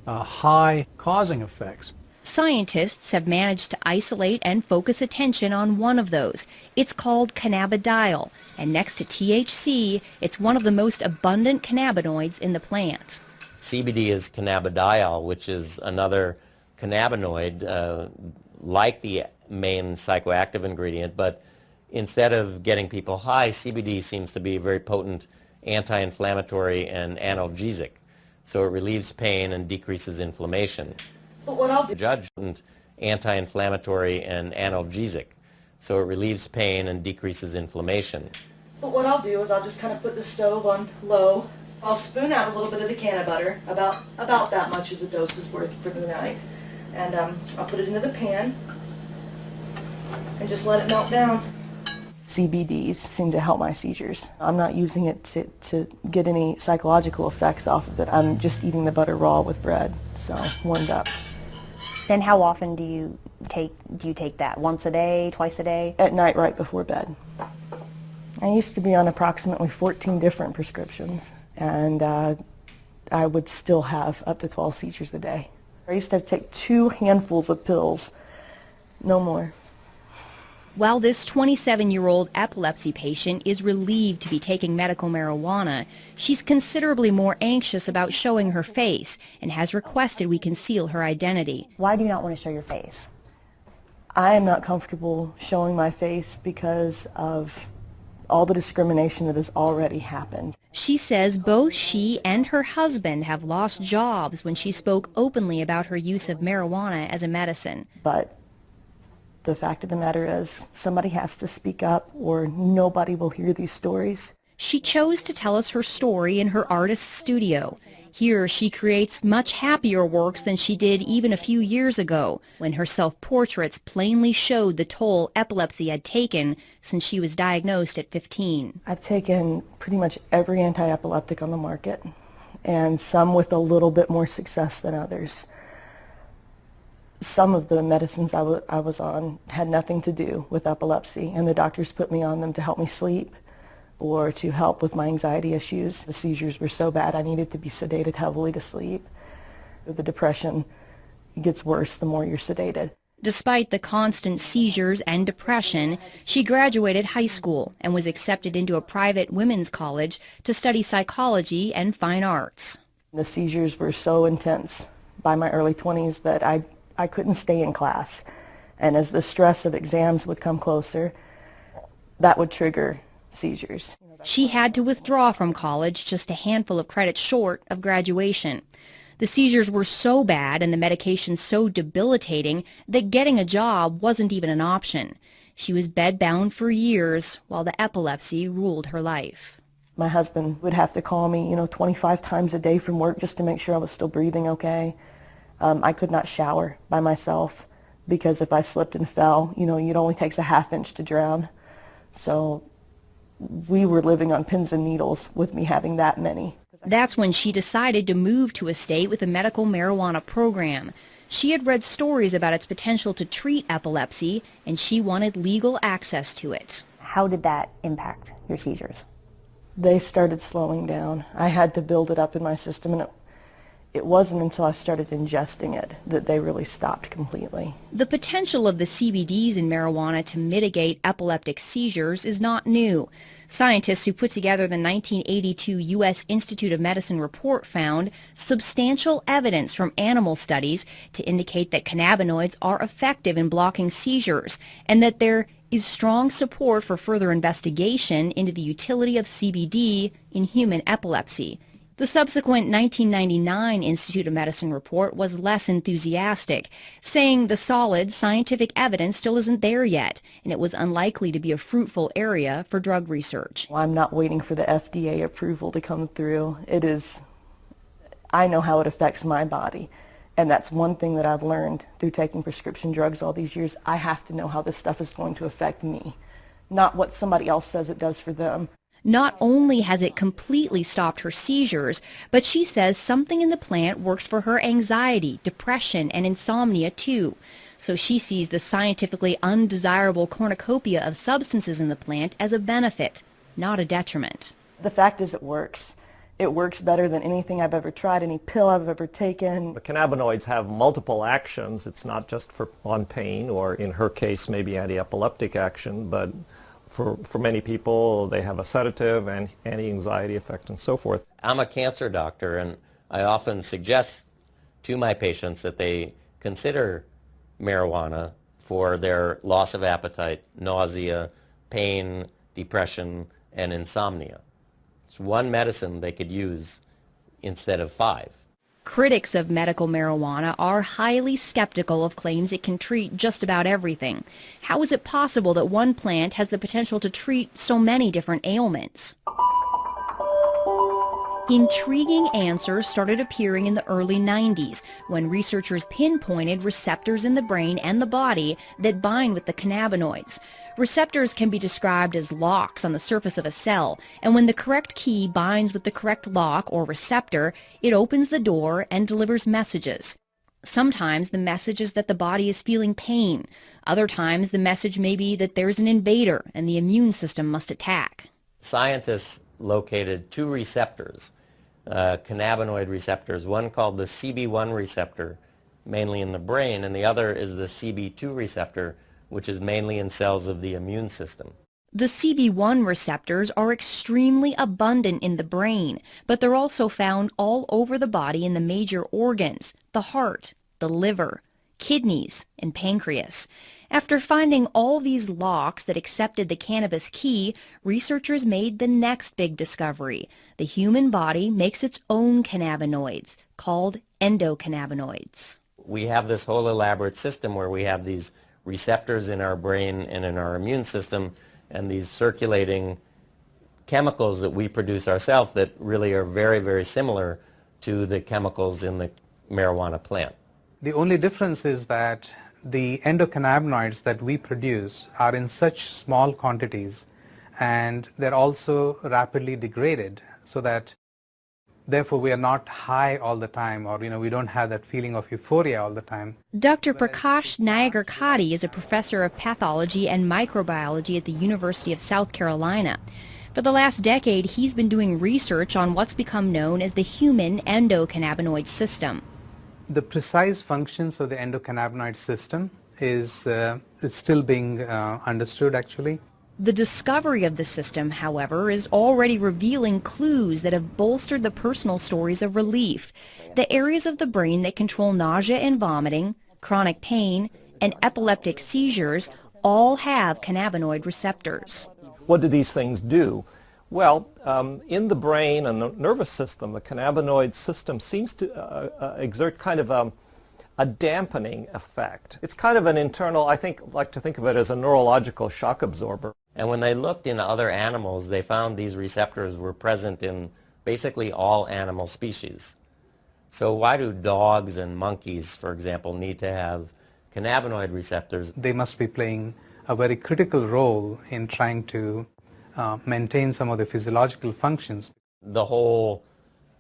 high causing effects. Scientists have managed to isolate and focus attention on one of those. It's called cannabidiol, and next to THC, it's one of the most abundant cannabinoids in the plant. CBD is cannabidiol, which is another cannabinoid like the main psychoactive ingredient, but instead of getting people high, CBD seems to be a very potent anti-inflammatory and analgesic. So it relieves pain and decreases inflammation. But what I'll do... Judge anti-inflammatory and analgesic. So it relieves pain and decreases inflammation. But what I'll do is I'll just kind of put the stove on low. I'll spoon out a little bit of the canna butter, about that much as a dose is worth for the night. And I'll put it into the pan and just let it melt down. CBDs seem to help my seizures. I'm not using it to get any psychological effects off of it. I'm just eating the butter raw with bread, so warmed up. And how often do you take that? Once a day, twice a day? At night right before bed. I used to be on approximately 14 different prescriptions, and I would still have up to 12 seizures a day. I used to have to take 2 handfuls of pills, no more. While this 27-year-old epilepsy patient is relieved to be taking medical marijuana, she's considerably more anxious about showing her face and has requested we conceal her identity. Why do you not want to show your face? I am not comfortable showing my face because of all the discrimination that has already happened. She says both she and her husband have lost jobs when she spoke openly about her use of marijuana as a medicine. But the fact of the matter is, somebody has to speak up or nobody will hear these stories. She chose to tell us her story in her artist's studio. Here, she creates much happier works than she did even a few years ago, when her self-portraits plainly showed the toll epilepsy had taken since she was diagnosed at 15. I've taken pretty much every anti-epileptic on the market, and some with a little bit more success than others. Some of the medicines I was on had nothing to do with epilepsy, and the doctors put me on them to help me sleep or to help with my anxiety issues. The seizures were so bad I needed to be sedated heavily to sleep. The depression gets worse the more you're sedated. Despite the constant seizures and depression, she graduated high school and was accepted into a private women's college to study psychology and fine arts. The seizures were so intense by my early 20s that I couldn't stay in class. And as the stress of exams would come closer, that would trigger seizures. She had to withdraw from college just a handful of credits short of graduation. The seizures were so bad and the medication so debilitating that getting a job wasn't even an option. She was bedbound for years while the epilepsy ruled her life. My husband would have to call me, 25 times a day from work just to make sure I was still breathing okay. I could not shower by myself because if I slipped and fell, it only takes a half inch to drown. So we were living on pins and needles with me having that many. That's when she decided to move to a state with a medical marijuana program. She had read stories about its potential to treat epilepsy, and she wanted legal access to it. How did that impact your seizures? They started slowing down. I had to build it up in my system, and it wasn't until I started ingesting it that they really stopped completely. The potential of the CBDs in marijuana to mitigate epileptic seizures is not new. Scientists who put together the 1982 U.S. Institute of Medicine report found substantial evidence from animal studies to indicate that cannabinoids are effective in blocking seizures and that there is strong support for further investigation into the utility of CBD in human epilepsy. The subsequent 1999 Institute of Medicine report was less enthusiastic, saying the solid scientific evidence still isn't there yet, and it was unlikely to be a fruitful area for drug research. Well, I'm not waiting for the FDA approval to come through. I know how it affects my body, and that's one thing that I've learned through taking prescription drugs all these years. I have to know how this stuff is going to affect me, not what somebody else says it does for them. Not only has it completely stopped her seizures, but she says something in the plant works for her anxiety, depression, and insomnia too. So she sees the scientifically undesirable cornucopia of substances in the plant as a benefit, not a detriment. The fact is it works. It works better than anything I've ever tried, any pill I've ever taken. The cannabinoids have multiple actions. It's not just on pain, or in her case maybe anti-epileptic action, but for many people, they have a sedative and anti-anxiety effect and so forth. I'm a cancer doctor, and I often suggest to my patients that they consider marijuana for their loss of appetite, nausea, pain, depression, and insomnia. It's one medicine they could use instead of 5. Critics of medical marijuana are highly skeptical of claims it can treat just about everything. How is it possible that one plant has the potential to treat so many different ailments? Intriguing answers started appearing in the early 90s when researchers pinpointed receptors in the brain and the body that bind with the cannabinoids. Receptors can be described as locks on the surface of a cell, and when the correct key binds with the correct lock or receptor, it opens the door and delivers messages. Sometimes the message is that the body is feeling pain. Other times the message may be that there's an invader and the immune system must attack. Scientists located 2 receptors, cannabinoid receptors, one called the CB1 receptor, mainly in the brain, and the other is the CB2 receptor, which is mainly in cells of the immune system. The CB1 receptors are extremely abundant in the brain, but they're also found all over the body in the major organs, the heart, the liver, kidneys, and pancreas. After finding all these locks that accepted the cannabis key, researchers made the next big discovery. The human body makes its own cannabinoids, called endocannabinoids. We have this whole elaborate system where we have these receptors in our brain and in our immune system, and these circulating chemicals that we produce ourselves that really are very, very similar to the chemicals in the marijuana plant. The only difference is that the endocannabinoids that we produce are in such small quantities, and they're also rapidly degraded, so that therefore we are not high all the time, or we don't have that feeling of euphoria all the time. Dr. Prakash Nayagarkatti is a professor of pathology and microbiology at the University of South Carolina. For the last decade, he's been doing research on what's become known as the human endocannabinoid system. The precise functions of the endocannabinoid system is it's still being understood, actually. The discovery of the system, however, is already revealing clues that have bolstered the personal stories of relief. The areas of the brain that control nausea and vomiting, chronic pain, and epileptic seizures all have cannabinoid receptors. What do these things do? Well, in the brain and the nervous system, the cannabinoid system seems to exert kind of a dampening effect. It's kind of an internal, like to think of it as a neurological shock absorber. And when they looked in other animals, they found these receptors were present in basically all animal species. So why do dogs and monkeys, for example, need to have cannabinoid receptors? They must be playing a very critical role in trying to maintain some of the physiological functions. The whole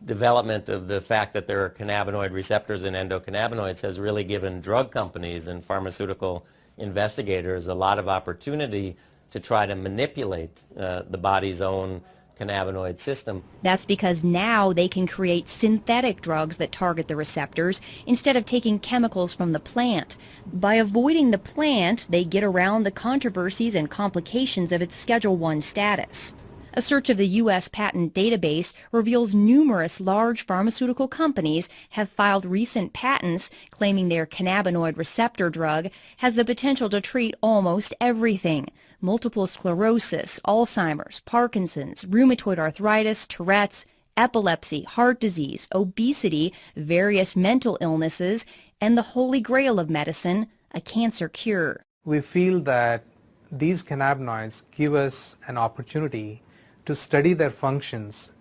development of the fact that there are cannabinoid receptors in endocannabinoids has really given drug companies and pharmaceutical investigators a lot of opportunity to try to manipulate the body's own cannabinoid system. That's because now they can create synthetic drugs that target the receptors instead of taking chemicals from the plant. By avoiding the plant, they get around the controversies and complications of its Schedule I status. A search of the U.S. patent database reveals numerous large pharmaceutical companies have filed recent patents claiming their cannabinoid receptor drug has the potential to treat almost everything: multiple sclerosis, Alzheimer's, Parkinson's, rheumatoid arthritis, Tourette's, epilepsy, heart disease, obesity, various mental illnesses, and the holy grail of medicine, a cancer cure. We feel that these cannabinoids give us an opportunity to study their functions,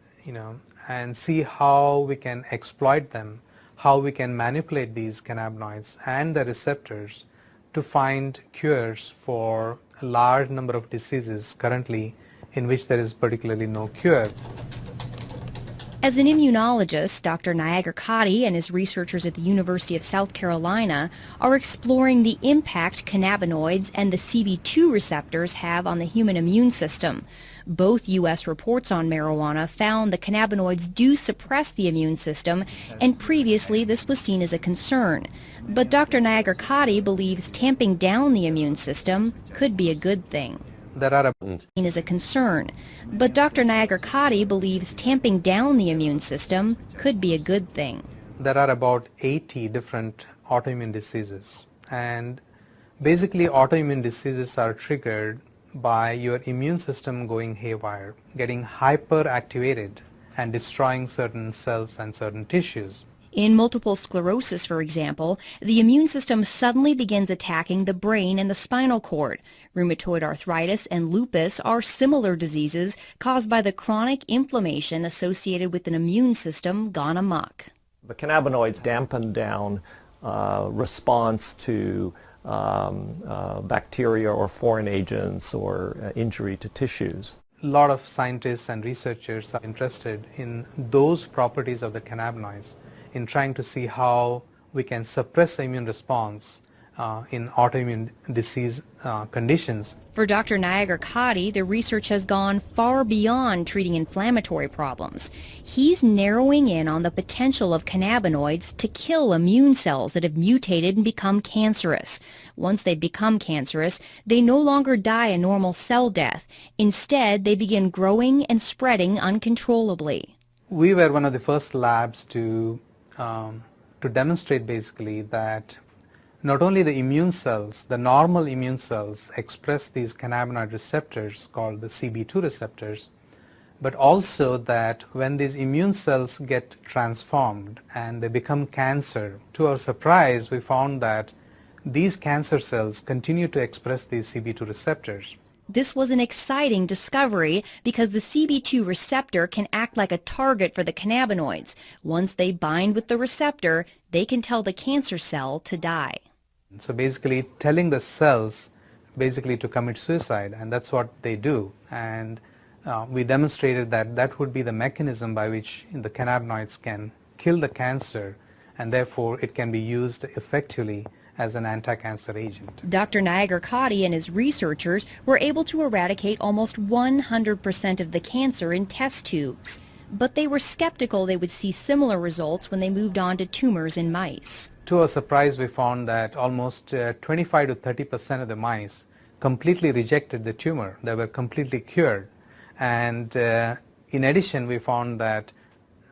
and see how we can exploit them, how we can manipulate these cannabinoids and the receptors to find cures for a large number of diseases currently in which there is particularly no cure. As an immunologist, Dr. Nayagarkatti and his researchers at the University of South Carolina are exploring the impact cannabinoids and the CB2 receptors have on the human immune system. Both U.S. reports on marijuana found the cannabinoids do suppress the immune system, and previously this was seen as a concern. But Dr. Nayagarkatti believes tamping down the immune system could be a good thing. Is a concern, but Dr. Nayagarkatti believes tamping down the immune system could be a good thing. There are about 80 different autoimmune diseases, and basically autoimmune diseases are triggered by your immune system going haywire, getting hyperactivated and destroying certain cells and certain tissues. In multiple sclerosis, for example, the immune system suddenly begins attacking the brain and the spinal cord. Rheumatoid arthritis and lupus are similar diseases caused by the chronic inflammation associated with an immune system gone amok. The cannabinoids dampen down response to bacteria or foreign agents or injury to tissues. A lot of scientists and researchers are interested in those properties of the cannabinoids, in trying to see how we can suppress the immune response in autoimmune disease conditions. For Dr. Nayagarkatti, the research has gone far beyond treating inflammatory problems. He's narrowing in on the potential of cannabinoids to kill immune cells that have mutated and become cancerous. Once they become cancerous, they no longer die a normal cell death. Instead, they begin growing and spreading uncontrollably. We were one of the first labs to demonstrate basically that not only the immune cells, the normal immune cells express these cannabinoid receptors called the CB2 receptors, but also that when these immune cells get transformed and they become cancer, to our surprise we found that these cancer cells continue to express these CB2 receptors. This was an exciting discovery because the CB2 receptor can act like a target for the cannabinoids. Once they bind with the receptor, they can tell the cancer cell to die. So basically telling the cells basically to commit suicide, and that's what they do. And we demonstrated that that would be the mechanism by which the cannabinoids can kill the cancer, and therefore it can be used effectively as an anti-cancer agent. Dr. Nagar-Katti and his researchers were able to eradicate almost 100% of the cancer in test tubes. But they were skeptical they would see similar results when they moved on to tumors in mice. To our surprise, we found that almost 25 to 30% of the mice completely rejected the tumor. They were completely cured. And in addition, we found that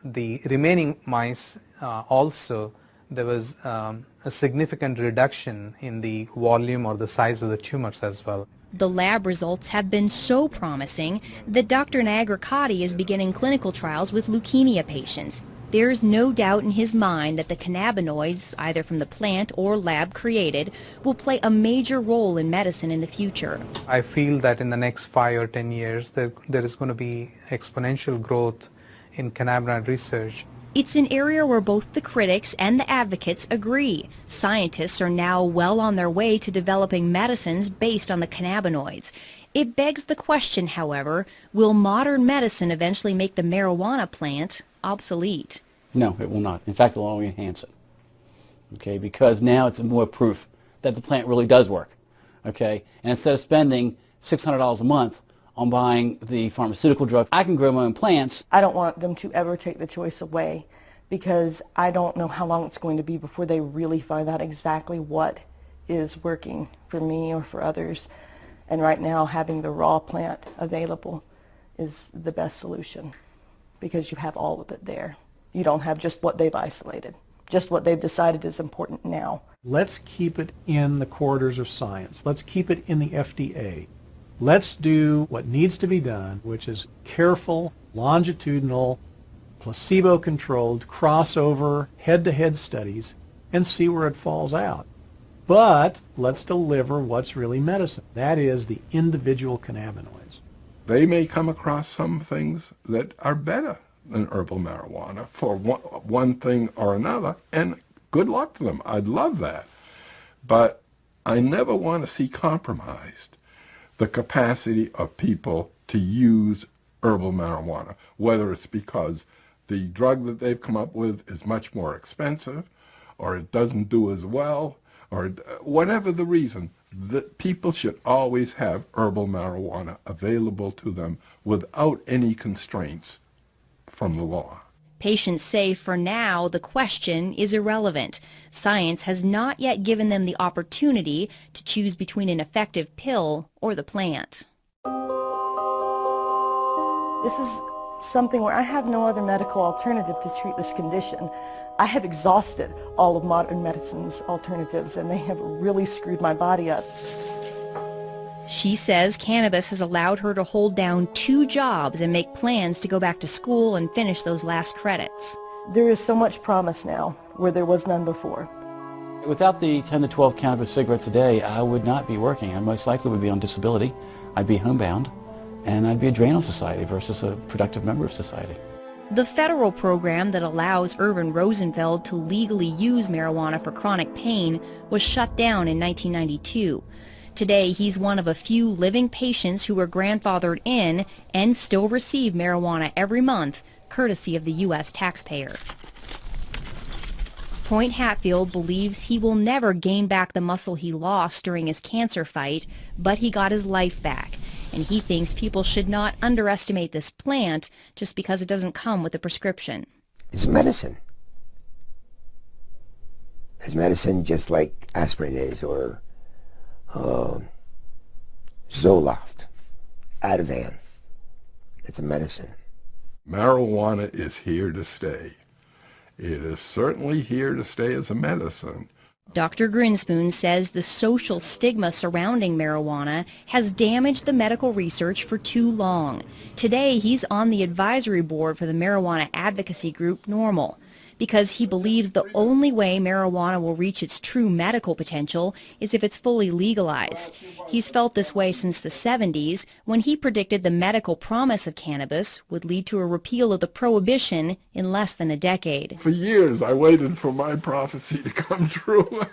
the remaining mice also, there was a significant reduction in the volume or the size of the tumors as well. The lab results have been so promising that Dr. Nagar-Katti is beginning clinical trials with leukemia patients. There's no doubt in his mind that the cannabinoids, either from the plant or lab created, will play a major role in medicine in the future. I feel that in the next 5 or 10 years, there is going to be exponential growth in cannabinoid research. It's an area where both the critics and the advocates agree. Scientists are now well on their way to developing medicines based on the cannabinoids. It begs the question, however, will modern medicine eventually make the marijuana plant obsolete? No, it will not. In fact, it will only enhance it. Okay, because now it's more proof that the plant really does work. Okay, and instead of spending $600 a month on buying the pharmaceutical drug, I can grow my own plants. I don't want them to ever take the choice away, because I don't know how long it's going to be before they really find out exactly what is working for me or for others. And right now, having the raw plant available is the best solution, because you have all of it there. You don't have just what they've isolated, just what they've decided is important now. Let's keep it in the corridors of science. Let's keep it in the FDA. Let's do what needs to be done, which is careful, longitudinal, placebo-controlled, crossover, head-to-head studies, and see where it falls out. But let's deliver what's really medicine. That is the individual cannabinoids. They may come across some things that are better than herbal marijuana for one thing or another, and good luck to them. I'd love that. But I never want to see compromised the capacity of people to use herbal marijuana, whether it's because the drug that they've come up with is much more expensive, or it doesn't do as well, or whatever the reason. That people should always have herbal marijuana available to them without any constraints from the law. Patients say for now the question is irrelevant. Science has not yet given them the opportunity to choose between an effective pill or the plant. This is something where I have no other medical alternative to treat this condition. I have exhausted all of modern medicine's alternatives, and they have really screwed my body up. She says cannabis has allowed her to hold down 2 jobs and make plans to go back to school and finish those last credits. There is so much promise now where there was none before. Without the 10 to 12 cannabis cigarettes a day, I would not be working. I most likely would be on disability. I'd be homebound, and I'd be a drain on society versus a productive member of society. The federal program that allows Irvin Rosenfeld to legally use marijuana for chronic pain was shut down in 1992. Today, he's one of a few living patients who were grandfathered in and still receive marijuana every month, courtesy of the U.S. taxpayer. Point Hatfield believes he will never gain back the muscle he lost during his cancer fight, but he got his life back. And he thinks people should not underestimate this plant just because it doesn't come with a prescription. It's medicine. It's medicine just like aspirin is, or Zoloft, Ativan. It's a medicine. Marijuana is here to stay. It is certainly here to stay as a medicine. Dr. Grinspoon says the social stigma surrounding marijuana has damaged the medical research for too long. Today, he's on the advisory board for the marijuana advocacy group NORML. because he believes the only way marijuana will reach its true medical potential is if it's fully legalized. He's felt this way since the 70s, when he predicted the medical promise of cannabis would lead to a repeal of the prohibition in less than a decade. For years I waited for my prophecy to come true,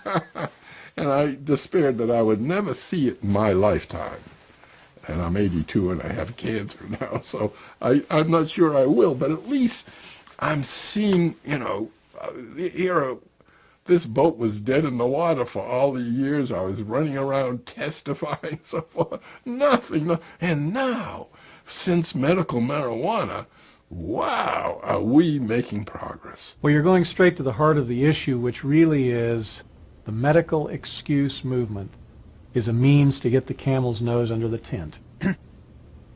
and I despaired that I would never see it in my lifetime. And I'm 82 and I have cancer now, so I'm not sure I will, but at least I'm seeing, here this boat was dead in the water for all the years I was running around testifying, so forth. Nothing. And now, since medical marijuana, wow, are we making progress. Well, you're going straight to the heart of the issue, which really is the medical excuse movement is a means to get the camel's nose under the tent.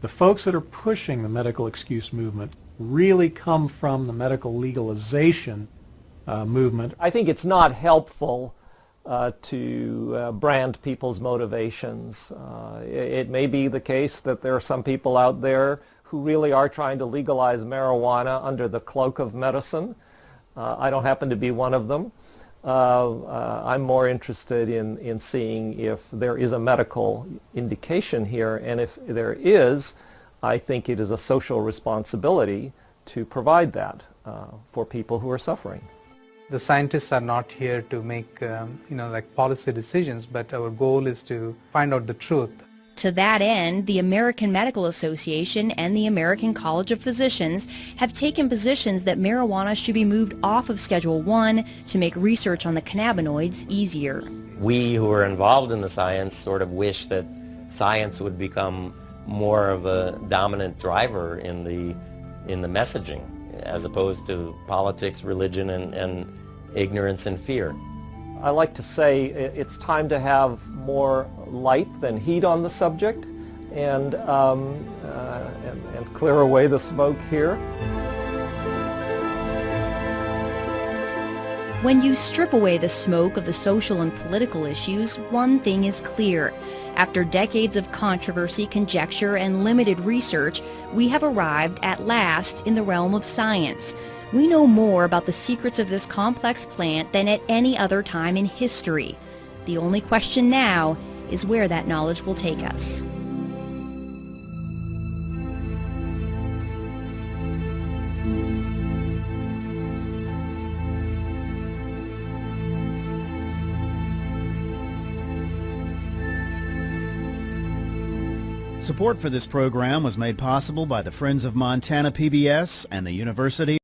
The folks that are pushing the medical excuse movement really come from the medical legalization movement. I think it's not helpful to brand people's motivations. It may be the case that there are some people out there who really are trying to legalize marijuana under the cloak of medicine. I don't happen to be one of them. I'm more interested in seeing if there is a medical indication here, and if there is, I think it is a social responsibility to provide that for people who are suffering. The scientists are not here to make like policy decisions, but our goal is to find out the truth. To that end, the American Medical Association and the American College of Physicians have taken positions that marijuana should be moved off of Schedule I to make research on the cannabinoids easier. We who are involved in the science sort of wish that science would become more of a dominant driver in the messaging, as opposed to politics, religion, and ignorance and fear. I like to say it's time to have more light than heat on the subject, and clear away the smoke here. When you strip away the smoke of the social and political issues, one thing is clear. After decades of controversy, conjecture, and limited research, we have arrived at last in the realm of science. We know more about the secrets of this complex plant than at any other time in history. The only question now is where that knowledge will take us. Support for this program was made possible by the Friends of Montana PBS and the University